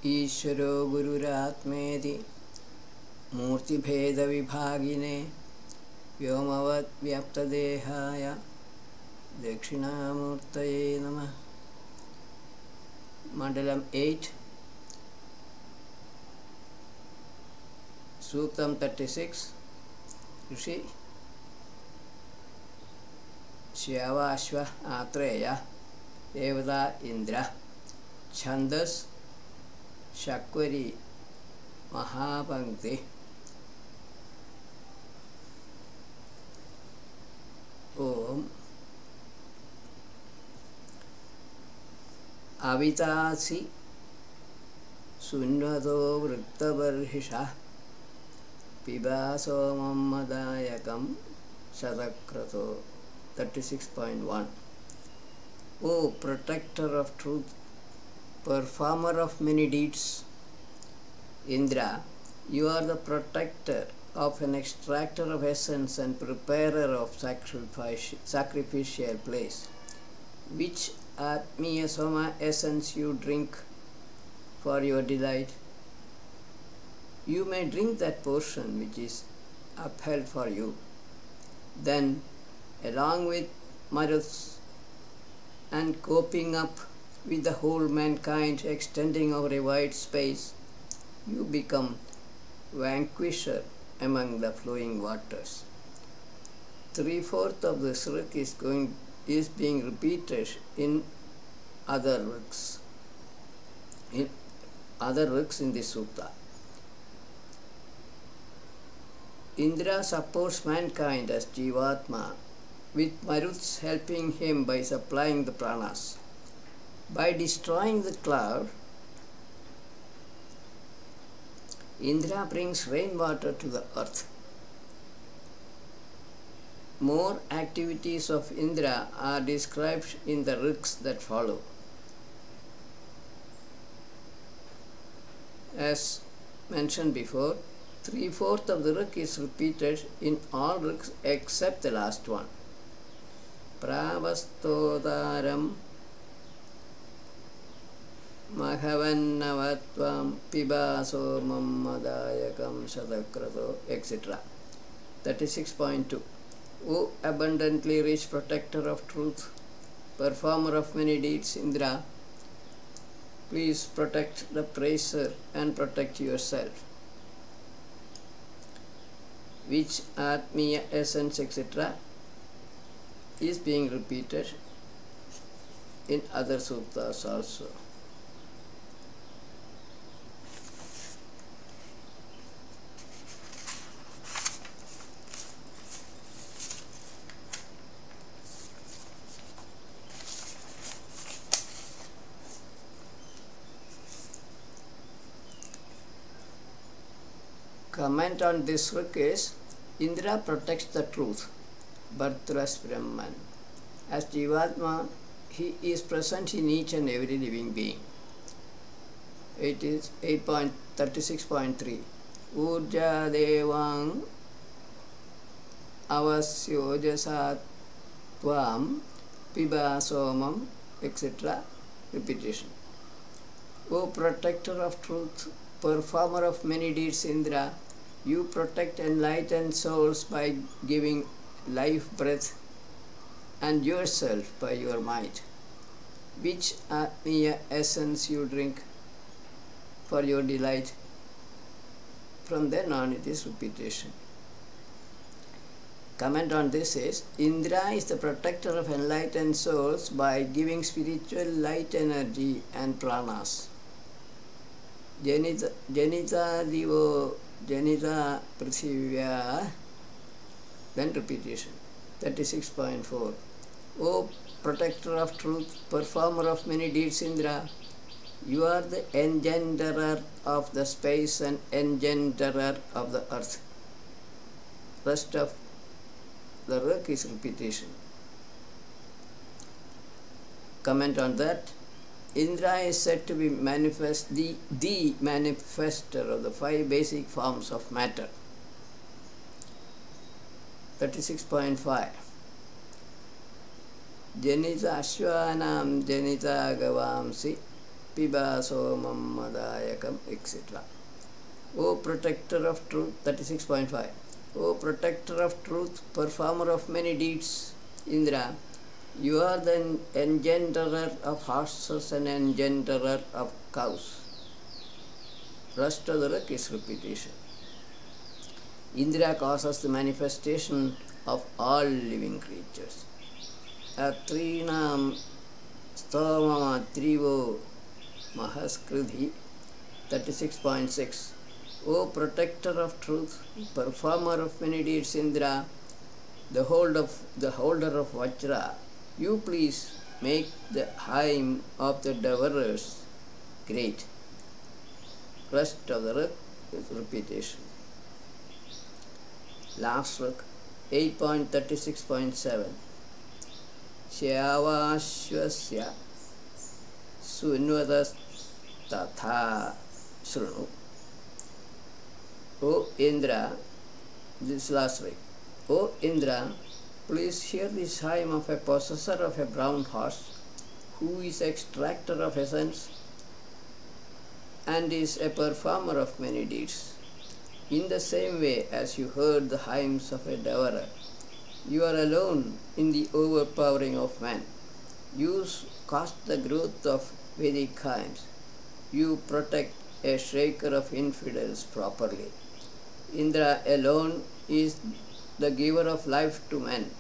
ईश्वरो गुरुरात्मेति मूर्तिभेदविभागिने व्योमवद्व्याप्तदेहाय दक्षिणामूर्तये नमः. Mandalam 8, Suktam 36, Rishi Shyava Ashva Atreya Devada Indra Chandas Shakvari Mahabhankti. Om Avitasi Sunvado Vrittabarhisha Pibaso Mammadayakam Sadakrato. 36.1. O protector of truth, performer of many deeds, Indra, you are the protector of an extractor of essence and preparer of sacrificial place. Which Atmiya Soma essence you drink for your delight? You may drink that portion which is upheld for you. Then, along with Maruts and coping up with the whole mankind extending over a wide space, you become vanquisher among the flowing waters. 3/4 of the shruk is being repeated in other ruks. In this sutta. Indra supports mankind as Jivatma, with Maruts helping him by supplying the pranas. By destroying the cloud, Indra brings rainwater to the earth. More activities of Indra are described in the riks that follow. As mentioned before, 3/4 of the rik is repeated in all riks except the last one. Pravastodaram Mahavannavatvam Pibaso Mammadayakam Sadakrato, etc. 36.2. O abundantly rich protector of truth, performer of many deeds, Indra, please protect the praiser and protect yourself. Which Atmiya essence, etc., is being repeated in other suttas also. Comment on this rik is, Indra protects the truth, Bhartras Brahman. As Jivatma, he is present in each and every living being. It is 8.36.3. Urja Devang Avasyojasat Tvam Pibasomam, etc. Repetition. O protector of truth, performer of many deeds, Indra, you protect enlightened souls by giving life breath and yourself by your might. Which Atmiya essence you drink for your delight? From then on it is repetition. Comment on this is, Indra is the protector of enlightened souls by giving spiritual light energy and pranas. Janita Divo Janita Prithivya, then repetition. 36.4. O protector of truth, performer of many deeds, Indra, you are the engenderer of the space and engenderer of the earth. Rest of the rik is repetition. Comment on that. Indra is said to be the manifester of the 5 basic forms of matter. 36.5. Janita Ashwanam Janita Gavamsi Piba Somam Madayakam, etc. O protector of truth, 36.5. O protector of truth, performer of many deeds, Indra, you are the engenderer of horses and engenderer of cows. Rest of the work is repetition. Indra causes the manifestation of all living creatures. Atrinam Stomamatrivo Mahaskridhi, 36.6. O protector of truth, performer of many deeds, Indra, the holder of Vajra, you please make the hymn of the devourers great. Rest of the ruk is repetition. Last ruk, 8.36.7. Shyavashvasya sunvadas tatha shrunu. O Indra, this last ruk. O Indra, please hear this hymn of a possessor of a brown horse, who is extractor of essence and is a performer of many deeds. In the same way as you heard the hymns of a devourer, you are alone in the overpowering of man. You cause the growth of Vedic hymns. You protect a shaker of infidels properly. Indra alone is the giver of life to men.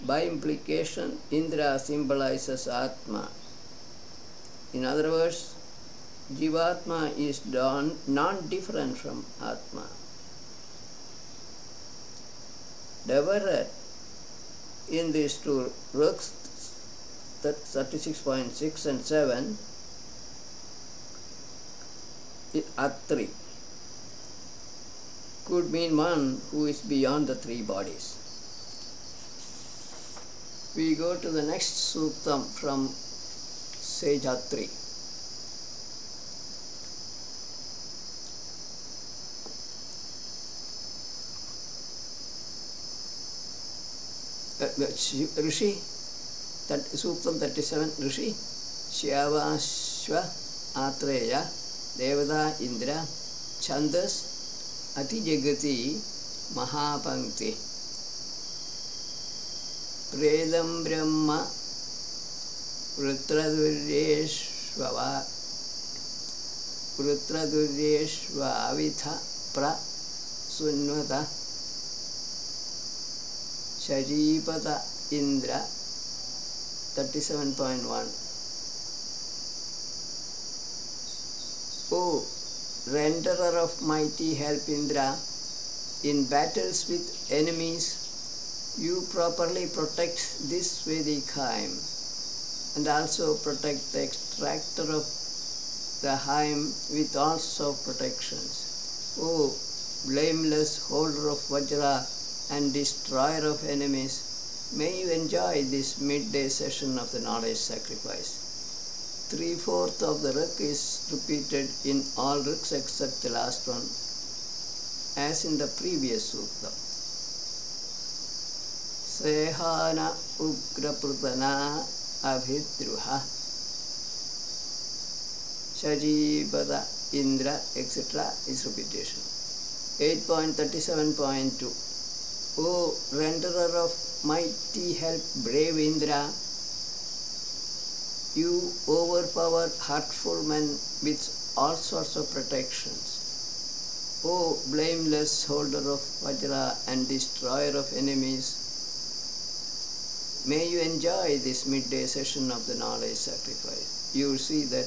By implication, Indra symbolizes Atma. In other words, Jivatma is non-different from Atma. Devourer in these two ruks, 36.6 and 7, Atri, could mean one who is beyond the three bodies. We go to the next suktam from sage Atri. Rishi, Suktam 37, Rishi, Shyavashva Atreya, Devada Indra, Chandas, Ati Jagati, Mahapankti, Predam Brahma, Vrutraduryeshvavitha Pra Sunvata Shajipata Indra, 37.1. O renderer of mighty help, Indra, in battles with enemies, you properly protect this Vedic hymn and also protect the extractor of the hymn with all sorts of protections. O blameless holder of Vajra and destroyer of enemies, may you enjoy this midday session of the knowledge sacrifice. 3/4 of the ruk is repeated in all ruks except the last one, as in the previous sukta. Sehana ugrapurtana abhidruha Shajibada Indra, etc. is repetition. 8.37.2. O renderer of mighty help, brave Indra, you overpower hurtful men with all sorts of protections. O blameless holder of Vajra and destroyer of enemies, may you enjoy this midday session of the knowledge sacrifice. You will see that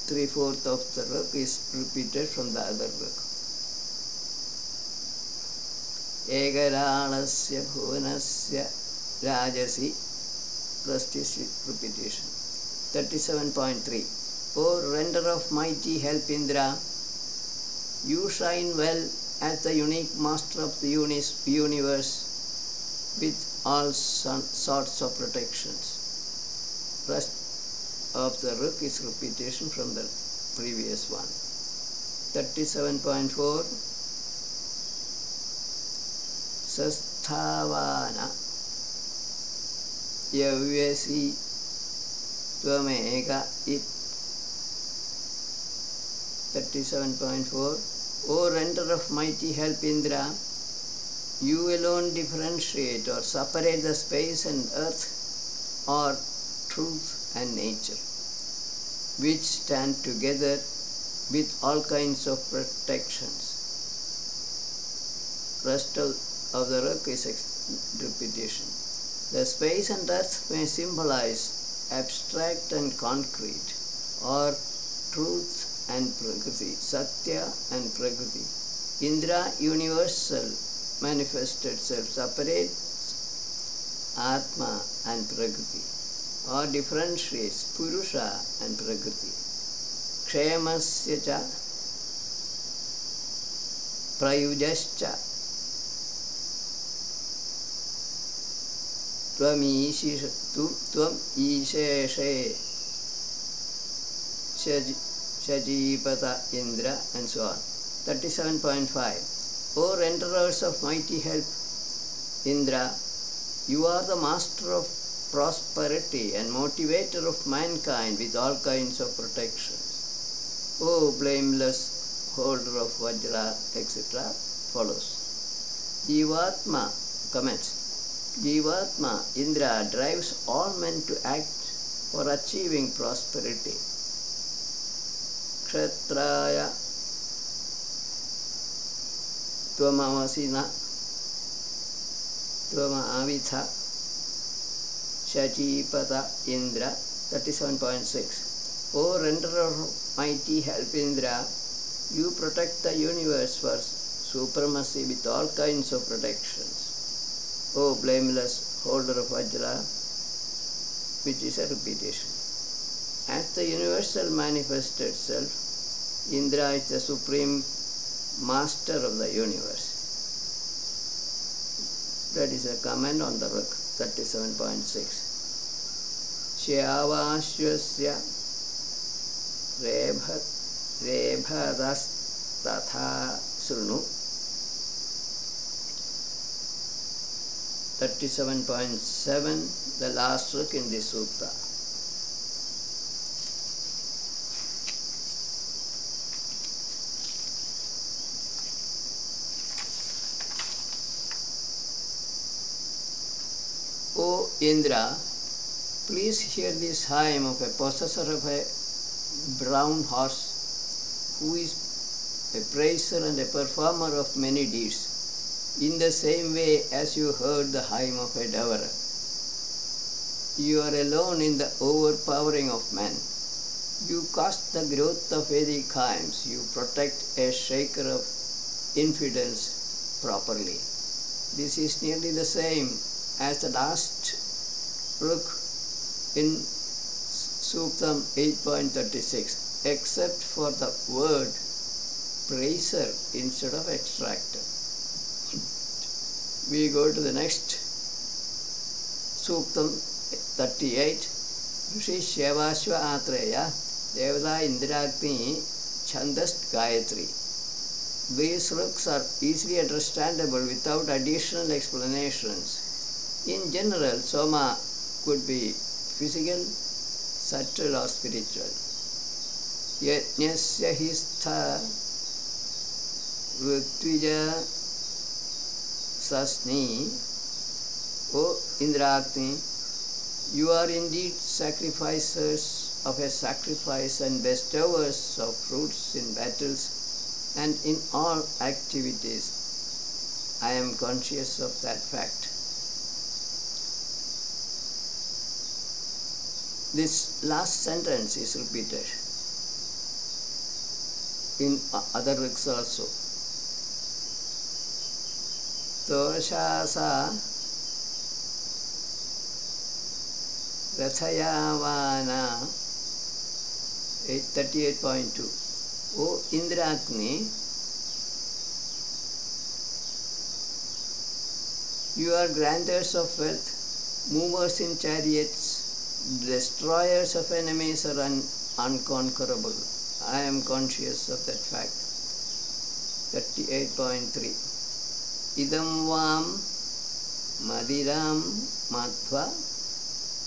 3/4 of the ruk is repeated from the other ruk. Egaranasya bhuvanasya rajasi, rest is repetition. 37.3. O renderer of mighty help, Indra, you shine well as the unique master of the universe with all sorts of protections. Rest of the ruk is repetition from the previous one. 37.4. Sasthavana Yavyasi Tvameka it. 37.4. O render of mighty help Indra, you alone differentiate or separate the space and earth or truth and nature, which stand together with all kinds of protections. Rest of the ruk is repetition. The space and earth may symbolize abstract and concrete, or truth and prakriti, satya and prakriti. Indra, universal, manifested self, separates atma and prakriti, or differentiates purusha and prakriti. Kshemasya cha prayujascha tvam isheshe Shajipata Indra, and so on. 37.5. O renderers of mighty help Indra, you are the master of prosperity and motivator of mankind with all kinds of protections. O blameless holder of Vajra, etc. follows. Jivatma comments. Jivatma Indra drives all men to act for achieving prosperity. Kshatraya Tvamavasina Tvamavitha Shajipata Indra. 37.6. O renderer of mighty help Indra, you protect the universe for supremacy with all kinds of protections. O blameless holder of Vajra, which is a repetition. As the universal manifested self, Indra is the supreme master of the universe. That is a comment on the Ruk. 37.6. Shyavashvasya rebhadatha srunu. 37.7, the last Ruk in this sutta. O Indra, please hear this hymn of a possessor of a brown horse, who is a praiser and a performer of many deeds, in the same way as you heard the hymn of a devourer. You are alone in the overpowering of men. You cause the growth of Vedic hymns. You protect a shaker of infidels properly. This is nearly the same as the last Ruk in Suktam 8.36, except for the word praiser instead of extractor. We go to the next Suktam 38. Rishi Shyavashva Atreya Devada Indragni Chandas Gayatri. These ruks are easily understandable without additional explanations. In general, Soma could be physical, subtle or spiritual. Yajnasya histha Rutvija Sasni. O Indrakni, you are indeed sacrificers of a sacrifice and bestowers of fruits in battles and in all activities. I am conscious of that fact. This last sentence is repeated in other riks also. Toshasa Rathayavana 38.2. O Indrakni, you are grantors of wealth, movers in chariots, destroyers of enemies are unconquerable. I am conscious of that fact. 38.3. Idam vam madiram matva.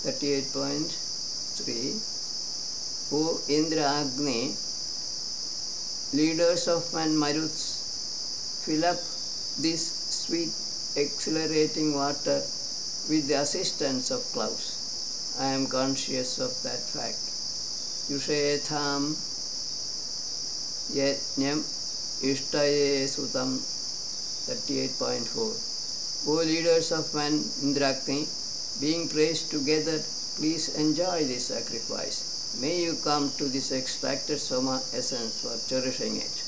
38. 3. O Indra Agni, leaders of man Maruts, fill up this sweet exhilarating water with the assistance of clouds. I am conscious of that fact. Yushetham Yajnam Ishtaye Sutam 38.4. O leaders of man Indrakni, being praised together, please enjoy this sacrifice. May you come to this extracted Soma essence for cherishing it.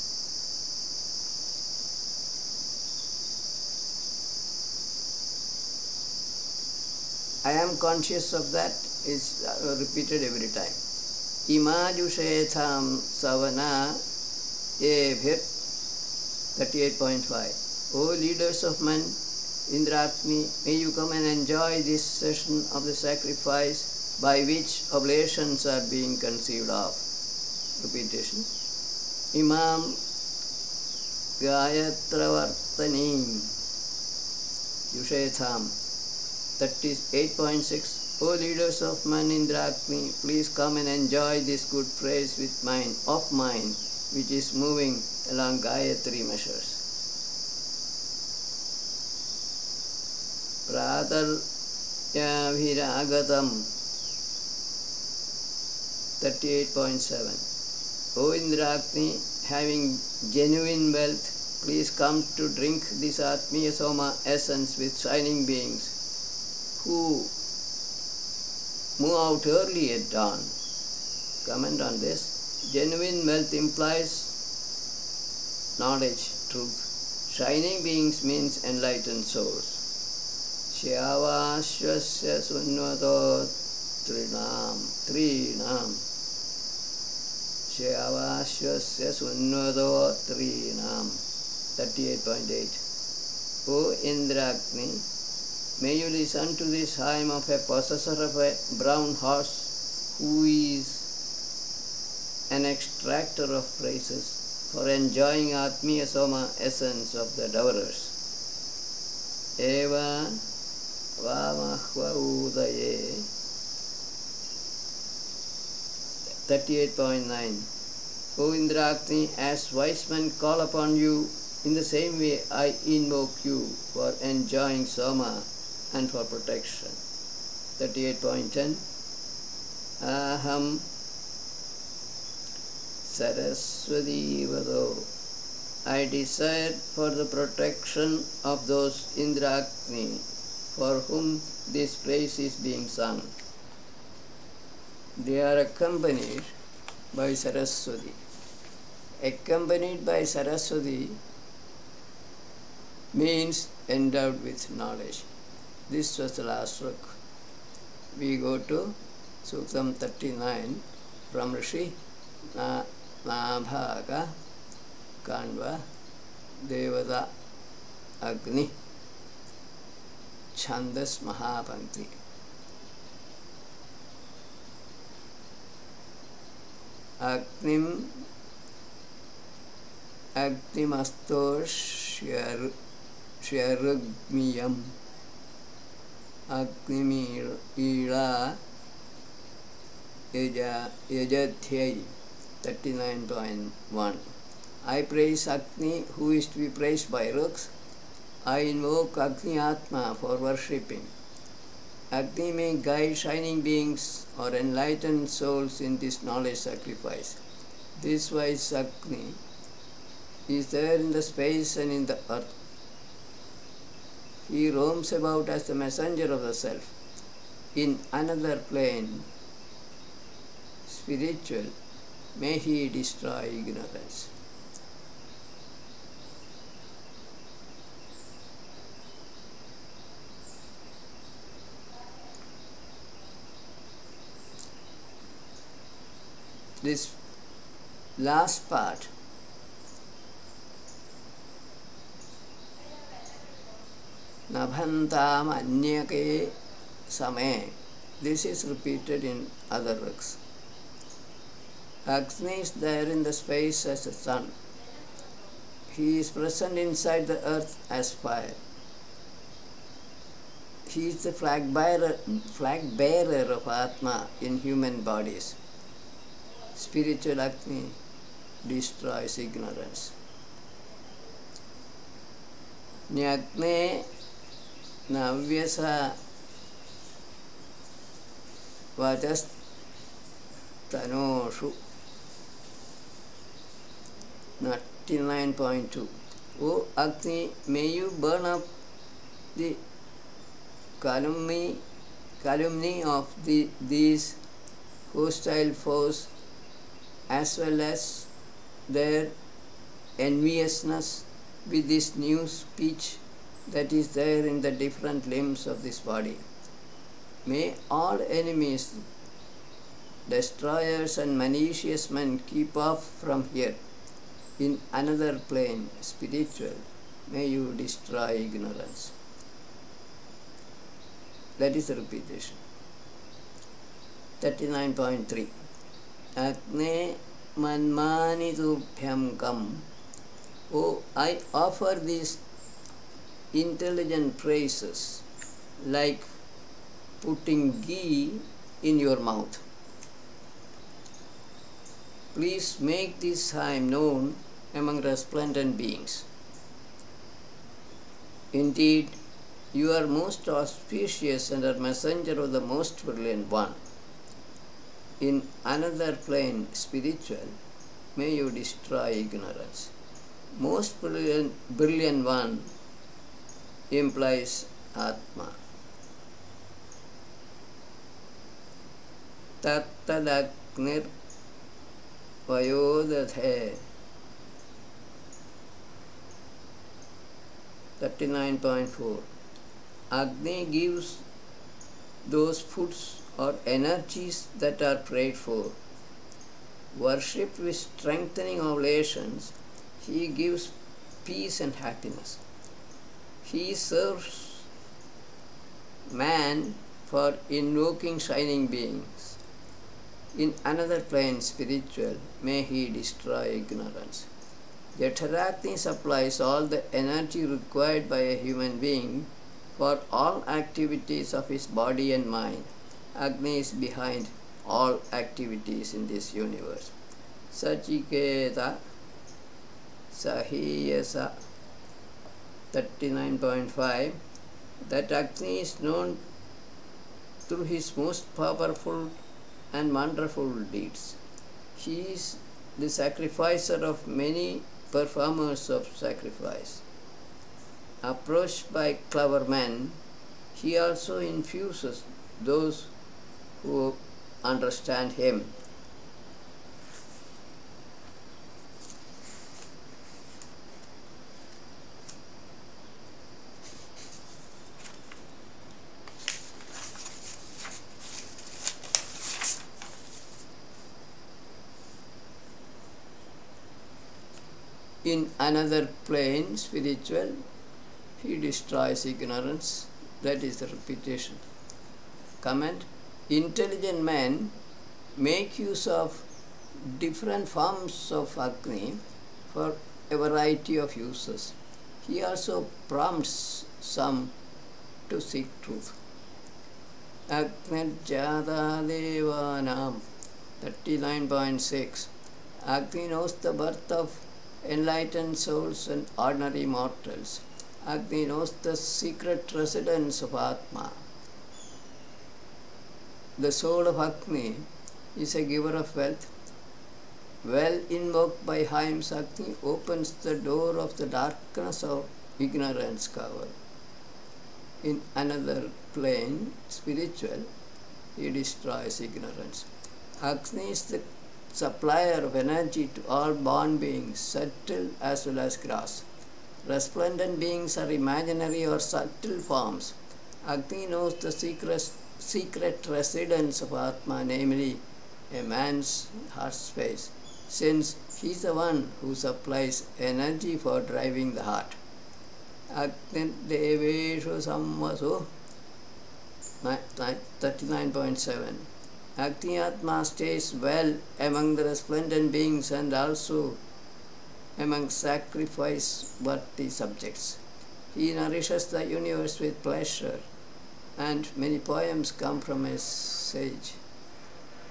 I am conscious of that is repeated every time. Imajushetam savana ebhir 38.5. O leaders of man, Indrakni, may you come and enjoy this session of the sacrifice by which oblations are being conceived of. Repetition. Imam Gayatravartanim Yushetham 38.6. O leaders of man Indrakni, please come and enjoy this good praise with mine, which is moving along Gayatri measures. Prataryaviragatam 38.7. O Indrakni, having genuine wealth, please come to drink this Atmiya Soma essence with shining beings who move out early at dawn. Comment on this. Genuine wealth implies knowledge, truth. Shining beings means enlightened souls. Shyavashvasya sunnvato trinam. Shyavashvasya sunnvato trinam. 38.8. O Indrakni, may you listen to this hymn of a possessor of a brown horse who is an extractor of praises for enjoying Atmiya Soma essence of the dowers. Eva Vamahva Udaye 38.9. O Indrakni, as wise men call upon you, in the same way I invoke you for enjoying Soma and for protection. 38.10. Aham Saraswati Vado. I desire for the protection of those Indrakni for whom this praise is being sung. They are accompanied by Saraswati. Accompanied by Saraswati means endowed with knowledge. This was the last book. We go to Suktam 39 from Rishi Nabhaga Kanva Devada Agni Chandas Mahapankti. Agnimasto Shyarugmiyam Agnimira Yajathyai 39.1. I praise Agni, who is to be praised by Ruks. I invoke Agni Atma for worshipping. Agni may guide shining beings or enlightened souls in this knowledge sacrifice. This wise Agni is there in the space and in the earth. He roams about as the messenger of the self. In another plane, spiritual, may he destroy ignorance. This last part Nabhantam Anyake Same. This is repeated in other works. Agni is there in the space as a sun. He is present inside the earth as fire. he is the flag bearer of Atma in human bodies. Spiritual Agni destroys ignorance. Nyagne navyasa vajas tanoshu. 99.2. O Agni, may you burn up the calumny of these hostile foes, as well as their enviousness with this new speech that is there in the different limbs of this body. May all enemies, destroyers and malicious men keep off from here. In another plane, spiritual, may you destroy ignorance. That is the repetition. 39.3. Agne manmani tubhyam kam. Oh, I offer these intelligent praises like putting ghee in your mouth. Please make this hymn known among resplendent beings. Indeed, you are most auspicious and are messenger of the most brilliant one. In another plane, spiritual, may you destroy ignorance. Most brilliant one implies Atma. Tattadagnir vayodadhe. 39.4. Agni gives those foods or energies that are prayed for. Worshipped with strengthening oblations, he gives peace and happiness. He serves man for invoking shining beings. In another plane, spiritual, may he destroy ignorance. Jఠragni supplies all the energy required by a human being for all activities of his body and mind. Agni is behind all activities in this universe. Sachiketa Sahiyasa 39.5. That Agni is known through his most powerful and wonderful deeds. He is the sacrificer of many performers of sacrifice. Approached by clever men, he also infuses those who understand him. In another plane, spiritual, he destroys ignorance. That is the repetition. Comment. Intelligent men make use of different forms of Agni for a variety of uses. He also prompts some to seek truth. Agnirjata Devanam 39.6. Agni knows the birth of enlightened souls and ordinary mortals. Agni knows the secret residence of Atma. The soul of Agni is a giver of wealth. Well invoked by hymns, Agni opens the door of the darkness of ignorance cover. In another plane, spiritual, he destroys ignorance. Agni is the supplier of energy to all born beings, subtle as well as gross. Resplendent beings are imaginary or subtle forms. Agni knows the secret residence of Atma, namely a man's heart space, since he is the one who supplies energy for driving the heart. Agni Deveshu Samvaso 39.7. Agni Atma stays well among the resplendent beings and also among sacrifice-worthy subjects. He nourishes the universe with pleasure and many poems come from a sage.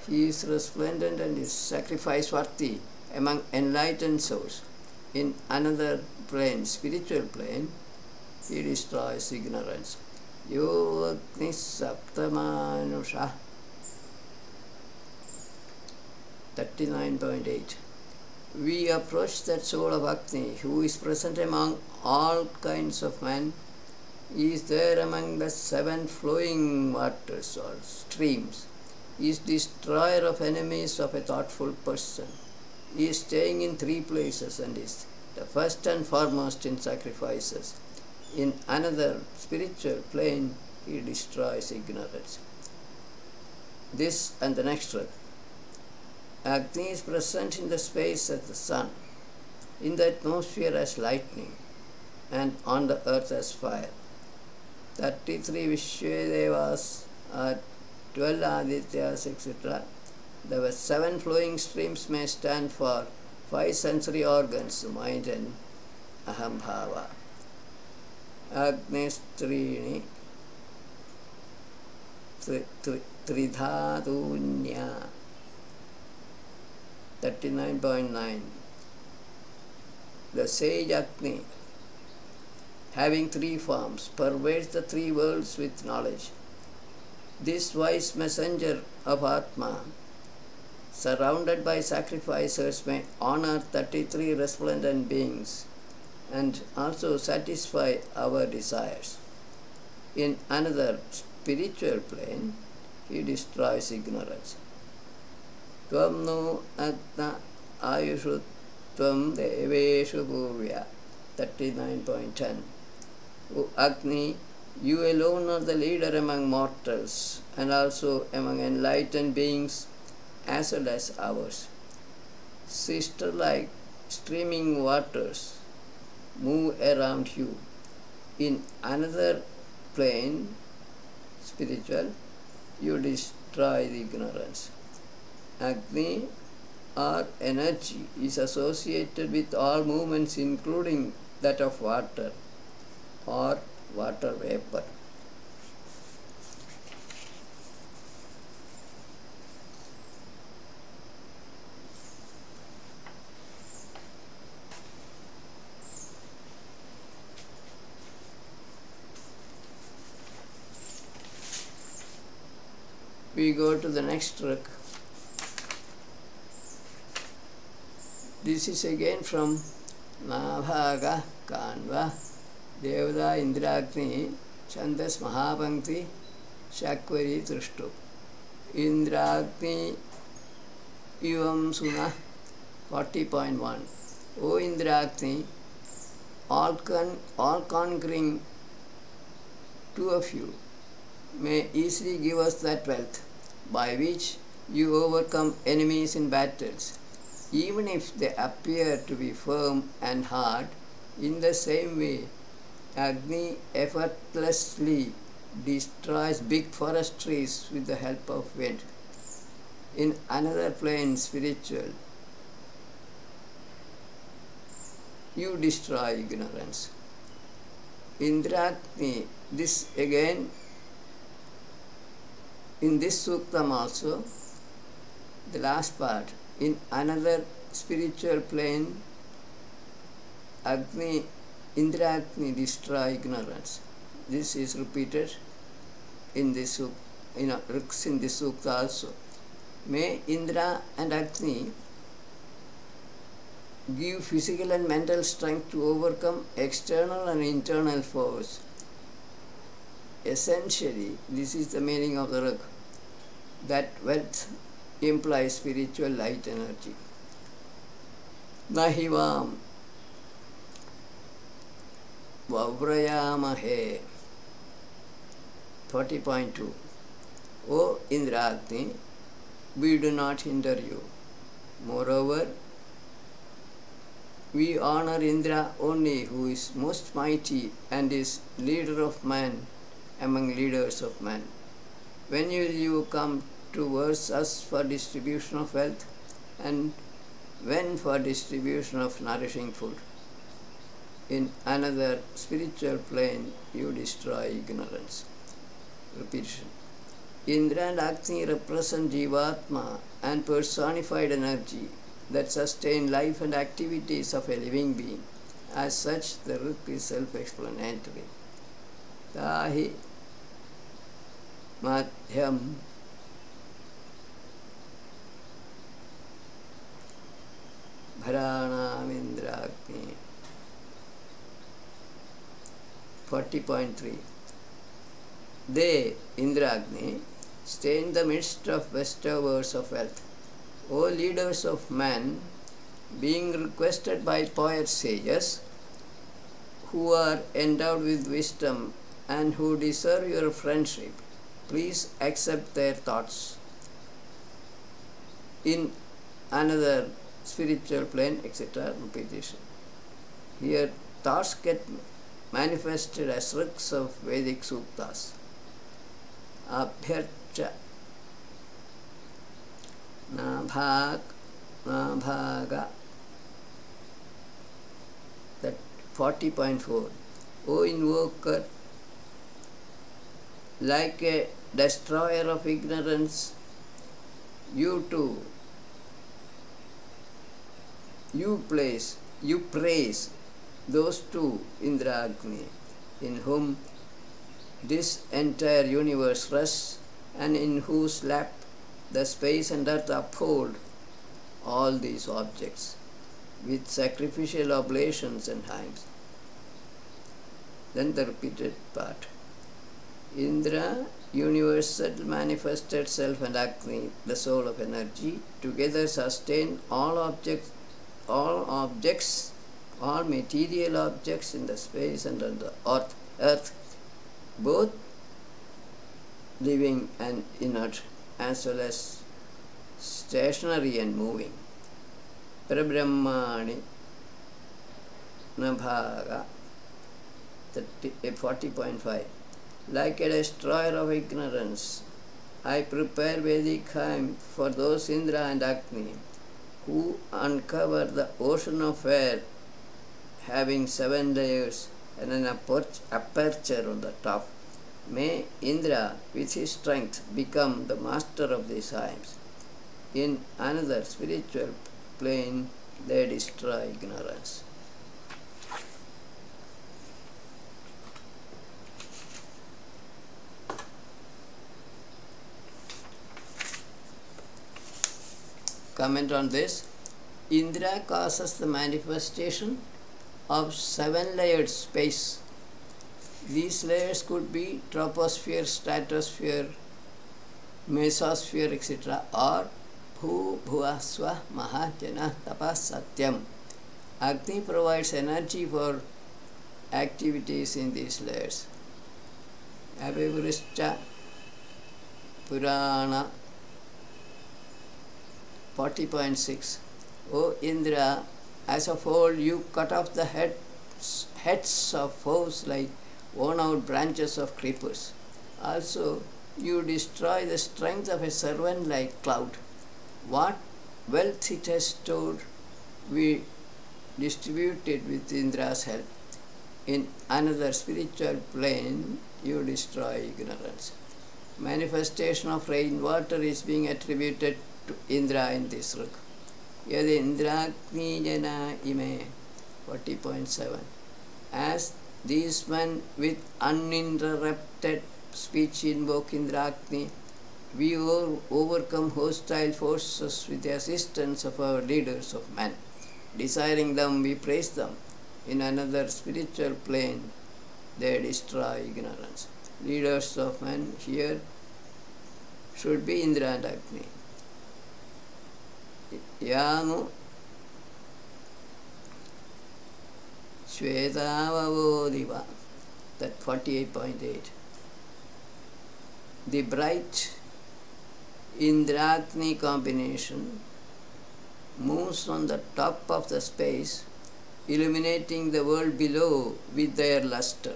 He is resplendent and is sacrifice worthy among enlightened souls. In another plane, spiritual plane, he destroys ignorance. Yo Agni Saptamanusha 39.8. We approach that soul of Agni who is present among all kinds of men. He is there among the 7 flowing waters or streams. He is destroyer of enemies of a thoughtful person. He is staying in 3 places and is the first and foremost in sacrifices. In another spiritual plane, he destroys ignorance. This and the next verse. Agni is present in the space as the sun, in the atmosphere as lightning, and on the earth as fire. 33 Vishwadevas are 12 Adityas, etc. The 7 flowing streams may stand for 5 sensory organs, mind and ahambhava. Agnistrini Tridhatunya 39.9. The sage Agni, having 3 forms, pervades the 3 worlds with knowledge. This wise messenger of Atma, surrounded by sacrificers, may honor 33 resplendent beings and also satisfy our desires. In another spiritual plane, he destroys ignorance. Tvam no agna ayushu tvam deveshu purvya 39.10. O Agni, you alone are the leader among mortals and also among enlightened beings as well as ours. Sister-like streaming waters move around you. In another plane, spiritual, you destroy the ignorance. Agni or energy is associated with all movements including that of water or water vapor. We go to the next trick. This is again from Nabhaga Kanva Devada Indragni Chandas Mahapankti Shakvari Trishtu Indragni Ivam Suna 40.1. O Indragni, all conquering 2 of you may easily give us that wealth by which you overcome enemies in battles, even if they appear to be firm and hard. In the same way, Agni effortlessly destroys big forest trees with the help of wind. In another plane, spiritual, you destroy ignorance. Indragni, this again, in this suktam also, the last part, in another spiritual plane, Agni, Indragni destroy ignorance. This is repeated in this sukta also. May Indra and Agni give physical and mental strength to overcome external and internal foes. Essentially, this is the meaning of the Rig, that wealth implies spiritual light energy. Nahivam Vavrayamahe 40.2. O Indragni, we do not hinder you. Moreover, we honor Indra only, who is most mighty and is leader of men among leaders of men. When will you come towards us for distribution of wealth, and when for distribution of nourishing food? In another spiritual plane, you destroy ignorance. Repetition. Indra and Agni represent Jivatma and personified energy that sustain life and activities of a living being. As such, the Rik is self-explanatory. Tahi Madhyam Bharanam Indragni. 40.3. They, Indragni, stay in the midst of bestowers of wealth. O leaders of man, being requested by poets, sages, who are endowed with wisdom and who deserve your friendship, please accept their thoughts. In another spiritual plane, etc. Repetition. Here, thoughts get manifested as riks of Vedic suktas. Abhyarcha Nabhaga, that 40.4. O invoker, like a destroyer of ignorance, you too, you praise those two, Indra Agni, in whom this entire universe rests and in whose lap the space and earth uphold all these objects with sacrificial oblations and hymns. Then the repeated part. Indra, universal manifested self, and Agni, the soul of energy, together sustain all material objects in the space and on the earth, both living and inert, as well as stationary and moving. Parabrahmani Nabhaga, 40.5. Like a destroyer of ignorance, I prepare Vedic hymn for those Indra and Agni who uncover the ocean of air having 7 layers and an aperture on the top. May Indra, with his strength, become the master of these hymns. In another spiritual plane, they destroy ignorance. Comment on this. Indra causes the manifestation of 7-layered space. These layers could be troposphere, stratosphere, mesosphere, etc. or Bhu Bhuvasva Mahajana Tapas Satyam. Agni provides energy for activities in these layers. Abhivrishcha Purana 40.6. O Indra, as of old you cut off the heads of foes like worn-out branches of creepers. Also, you destroy the strength of a servant like cloud. What wealth it has stored, we distribute it with Indra's help. In another spiritual plane, you destroy ignorance. Manifestation of rainwater is being attributed to Indra in this rig. Yad Indragni Jana Ime 40.7. As these men with uninterrupted speech invoke Indragni, we overcome hostile forces with the assistance of our leaders of men. Desiring them, we praise them. In another spiritual plane, they destroy ignorance. Leaders of men here should be Indra and Agni. Yanu Shvetavavodiva, that 48.8. The bright Indragni combination moves on the top of the space, illuminating the world below with their luster.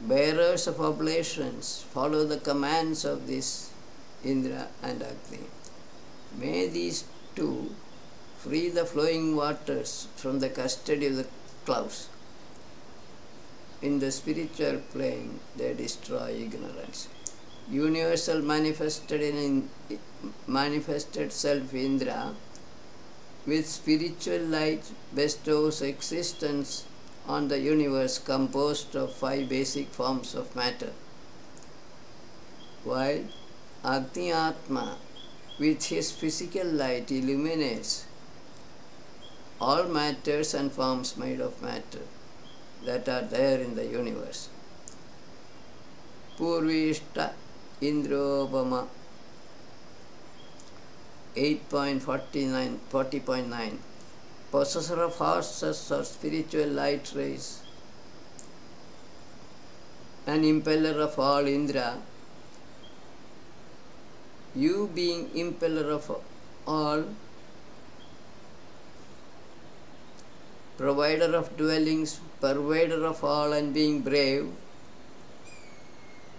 Bearers of oblations follow the commands of this Indra and Agni. May these two free the flowing waters from the custody of the clouds. In the spiritual plane, they destroy ignorance. universal manifested self Indra, with spiritual light bestows existence on the universe composed of 5 basic forms of matter, while Agni Atma, with his physical light, illuminates all matters and forms made of matter that are there in the universe. Purvishta Indropama 40.9 possessor of horses or spiritual light rays, an impeller of all Indra, you being impeller of all, provider of dwellings, pervader of all, and being brave,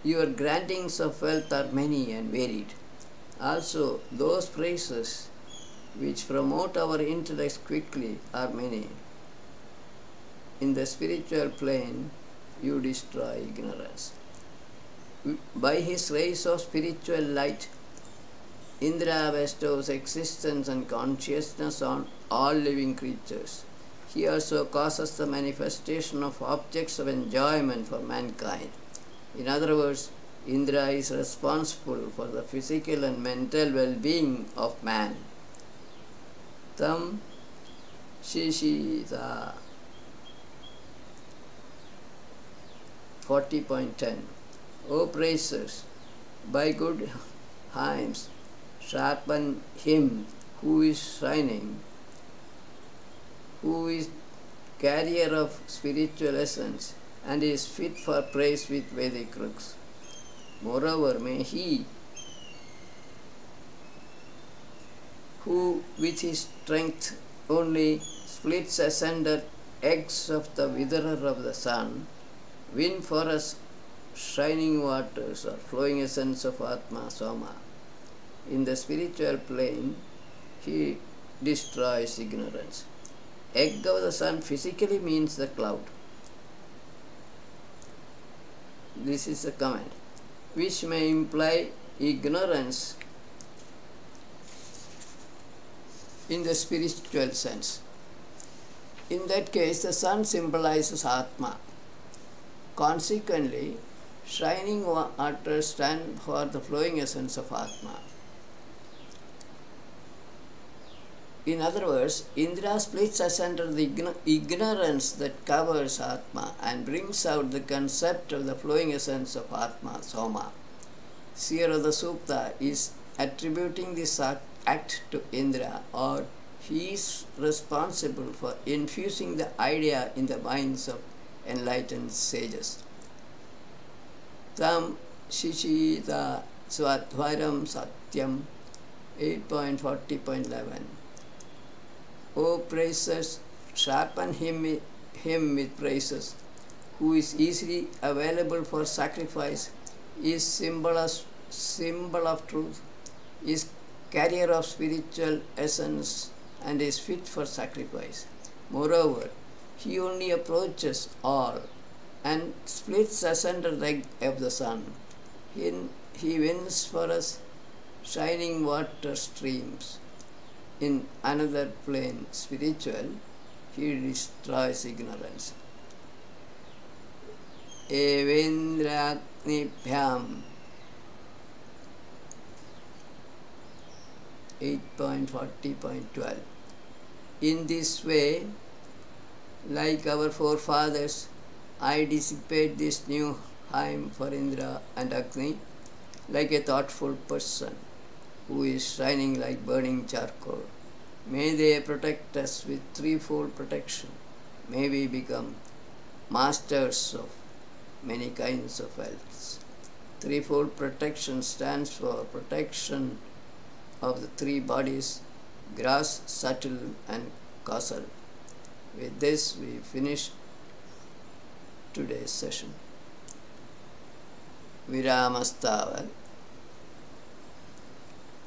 your grantings of wealth are many and varied. Also, those praises which promote our intellect quickly are many. In the spiritual plane, you destroy ignorance. By his rays of spiritual light, Indra bestows existence and consciousness on all living creatures. He also causes the manifestation of objects of enjoyment for mankind. In other words, Indra is responsible for the physical and mental well-being of man. Tam Shishita 40.10 O praisers, by good hymns, sharpen him who is shining, who is carrier of spiritual essence and is fit for praise with Vedic crooks. Moreover, may he who with his strength only splits asunder eggs of the witherer of the sun, win for us shining waters or flowing essence of Atma Soma. In the spiritual plane, he destroys ignorance. Egg of the sun physically means the cloud. This is a comment, which may imply ignorance in the spiritual sense. In that case, the sun symbolizes Atma. Consequently, shining waters stand for the flowing essence of Atma. In other words, Indra splits asunder the ignorance that covers Atma and brings out the concept of the flowing essence of Atma, Soma. Seer of the Sukta is attributing this act to Indra, or he is responsible for infusing the idea in the minds of enlightened sages. Tam Shishita Swadvaram Satyam 8.40.11 O praisers, sharpen him with praises, who is easily available for sacrifice, is symbol of truth, is carrier of spiritual essence, and is fit for sacrifice. Moreover, he only approaches all and splits asunder the egg of the sun. He wins for us shining water streams. In another plane, spiritual, he destroys ignorance. Evendraknibhyam 8.40.12 In this way, like our forefathers, I dissipate this new hymn for Indra and Agni like a thoughtful person who is shining like burning charcoal. May they protect us with threefold protection. May we become masters of many kinds of wealths. Threefold protection stands for protection of the three bodies, gross, subtle, and causal. With this, we finish today's session. Viramastavat.